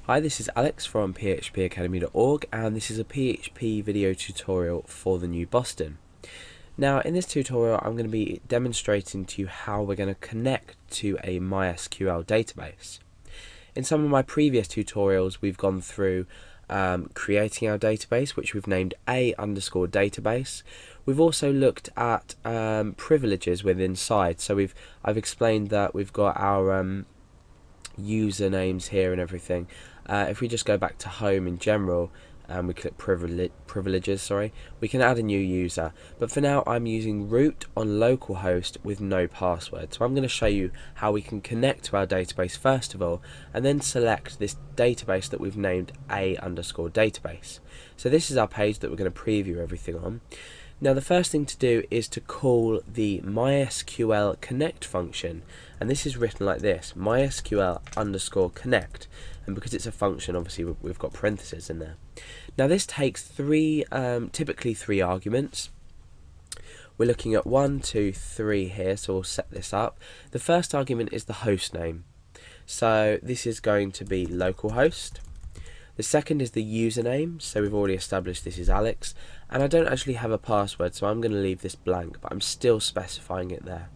Hi, this is Alex from phpacademy.org, and this is a PHP video tutorial for the new Boston. Now, in this tutorial I'm going to be demonstrating to you how we're going to connect to a MySQL database. In some of my previous tutorials we've gone through creating our database, which we've named a_database. We've also looked at privileges within inside, so I've explained that we've got our usernames here and everything. If we just go back to home in general and we click privileges, we can add a new user, but for now I'm using root on localhost with no password. So I'm going to show you how we can connect to our database first of all, and then select this database that we've named a_database. So this is our page that we're going to preview everything on. Now the first thing to do is to call the MySQL connect function, and this is written like this: MySQL_connect, and because it's a function obviously we've got parentheses in there. Now this takes typically three arguments. We're looking at 1, 2, 3 here, so we'll set this up. The first argument is the host name, so this is going to be localhost. The second is the username, so we've already established this is Alex, and I don't actually have a password, so I'm going to leave this blank, but I'm still specifying it there.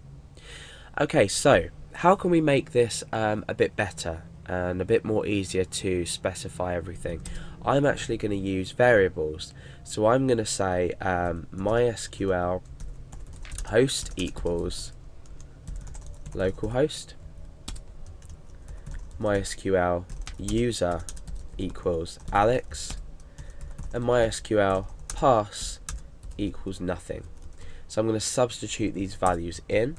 Okay, so how can we make this a bit better and a bit more easier to specify everything? I'm actually going to use variables, so I'm going to say MySQL host equals localhost, MySQL user equals Alex, and MySQL pass equals nothing. So I'm going to substitute these values in.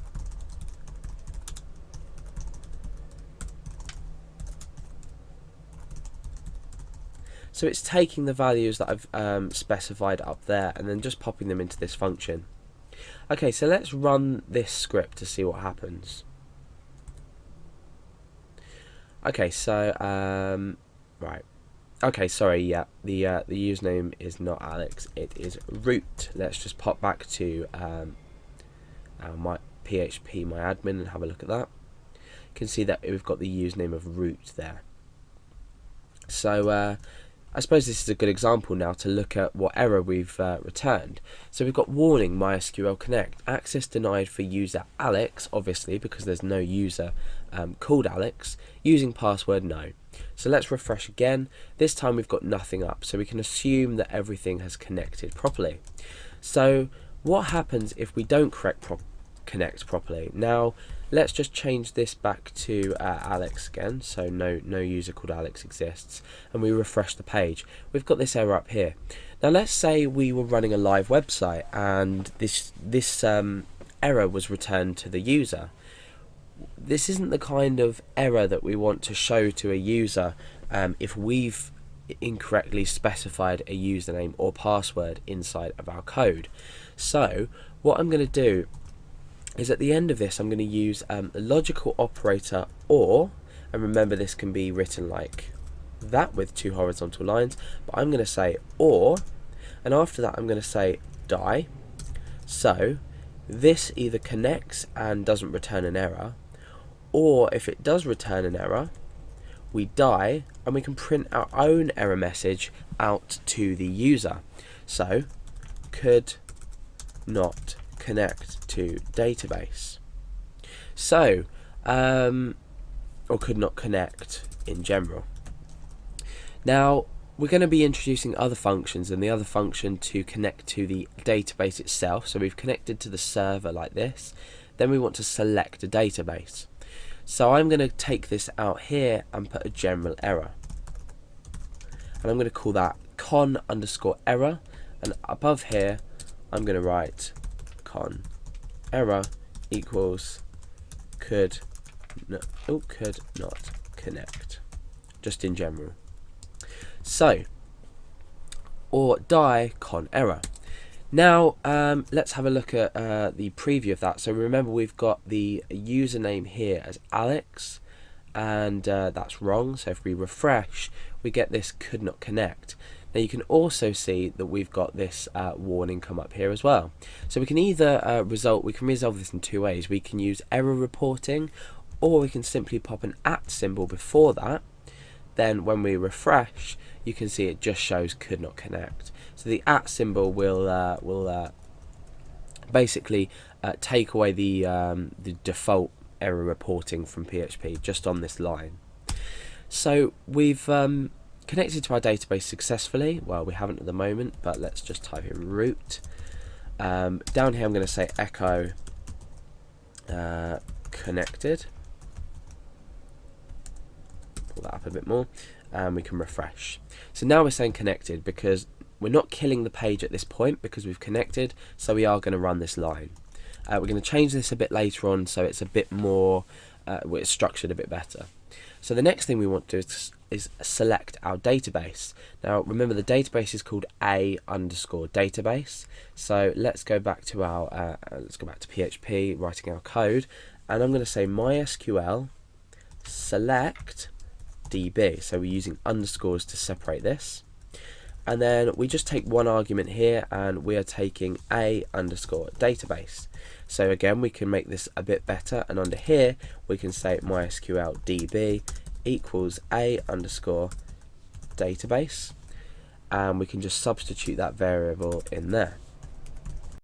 So it's taking the values that I've specified up there and then just popping them into this function. Okay, so let's run this script to see what happens. Okay, so right. Okay, sorry, yeah, the username is not Alex, it is root. Let's just pop back to our PHP myadmin and have a look at that. You can see that we've got the username of root there. So I suppose this is a good example now to look at what error we've returned. So we've got warning MySQL connect, access denied for user Alex, obviously because there's no user called Alex, using password no. So let's refresh again. This time we've got nothing up, so we can assume that everything has connected properly. So what happens if we don't connect properly? Now let's just change this back to Alex again, so no user called Alex exists, and we refresh the page. We've got this error up here. Now let's say we were running a live website and this error was returned to the user. This isn't the kind of error that we want to show to a user if we've incorrectly specified a username or password inside of our code. So what I'm going to do is at the end of this I'm going to use a logical operator OR, and remember this can be written like that with two horizontal lines, but I'm going to say OR, and after that I'm going to say die. So this either connects and doesn't return an error, or if it does return an error, we die and we can print our own error message out to the user. So could not connect to database. So or could not connect in general. Now we're going to be introducing other functions, and the other function to connect to the database itself. So we've connected to the server like this, then we want to select a database. So I'm going to take this out here and put a general error, and I'm going to call that con_error, and above here I'm going to write con error equals could not connect, just in general. So, or die con error. Now let's have a look at the preview of that. So remember we've got the username here as Alex, and that's wrong, so if we refresh we get this could not connect. Now you can also see that we've got this warning come up here as well. So we can either resolve this in two ways. We can use error reporting, or we can simply pop an @ symbol before that then when we refresh, you can see it just shows could not connect. So the @ symbol will basically take away the default error reporting from PHP just on this line. So we've connected to our database successfully. Well, we haven't at the moment, but let's just type in root. Down here I'm going to say echo connected. Pull that up a bit more, and we can refresh. So now we're saying connected because we're not killing the page at this point because we've connected, so we are going to run this line. We're going to change this a bit later on so it's a bit more, it's structured a bit better. So the next thing we want to do is select our database. Now remember, the database is called a_database. So let's go back to our PHP, writing our code, and I'm going to say MySQL select DB. So we're using underscores to separate this, and then we just take one argument here, and we are taking a_database. So again, we can make this a bit better, and under here we can say MySQL DB equals a_database, and we can just substitute that variable in there.